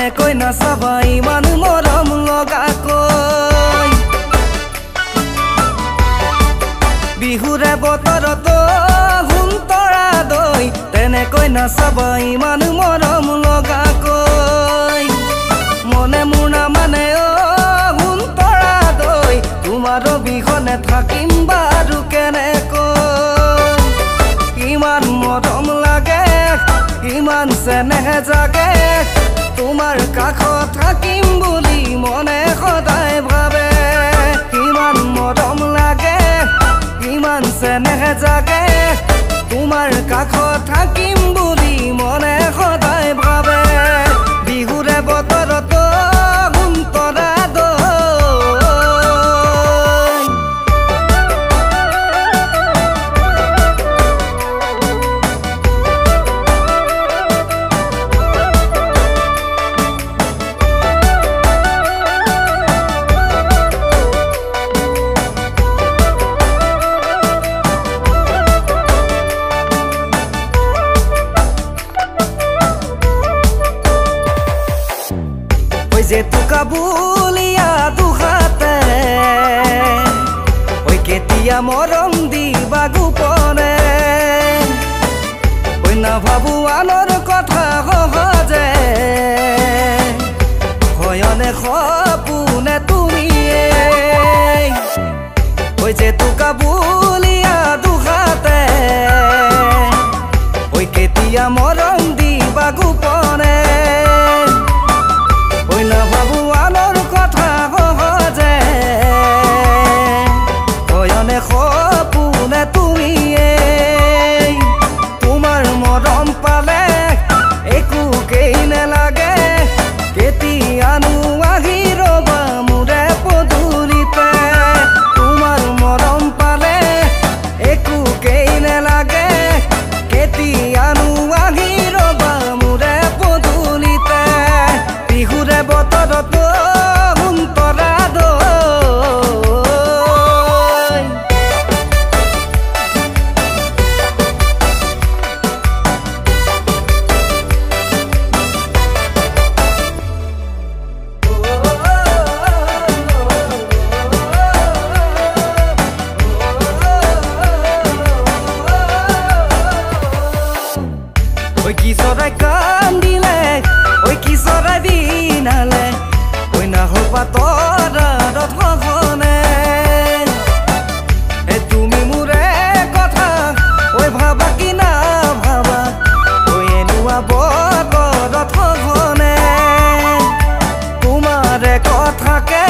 তেনেকৈ নাচাবা ইমান মৰম লগাকৈ বিহুৰে বতৰতো হুন্তৰা দৈ তেনেকৈ নাচাবা ইমান মৰম লগাকৈ মনে মোৰ নামানে হুন্তৰা দৈ তোমাৰ বিহনে থাকিম বাৰু কেনেকৈ ইমান মৰম লাগে ইমান চেনেহ জাগে তোমাৰ কাষত থাকিম বুলি মনে সদায় ভাবে ইমান মৰম লাগে ইমান চেনেহ জাগে তোমাৰ কাষত থাকিম বুলি মনে সদায় ভাবে বিহুৰে বতৰতো হুন্তৰা যে তোকা বুলিয়া দুহাতে ওই কেতিয়া মৰম দিবা গোপনে ওই নাভাবো আনৰ কথা সহজে হয়নে সপোনে তুমিয়ে ওই যে তোকা বুলিয়া দুহাতে ওই কেতিয়া মৰম দিবা গোপনে নাভাবো আনৰ কথা সহজে হয়নে সপোনে তুমিয়ে তোমাৰ মৰম পালে একোকেই নেলাগে কেতিয়ানো আহি ৰবা মোৰে পদূলিতে তোমাৰ মৰম পালে একোকেই নেলাগে কেতিয়ানো আহি ৰবা মোৰে পদূলিতে বিহুৰে বতৰতো হুন্তৰা ঐ কি চৰাই কান্দিলে ঐ কি চৰাই বিনালে ঐ নাহৰ পাতৰ ৰথখনে তুমি মোৰে কথা ঐ ভাবা কি না ভাবা ঐ এনেকুৱা বতৰ ৰথখনে তোমাৰে কথাকে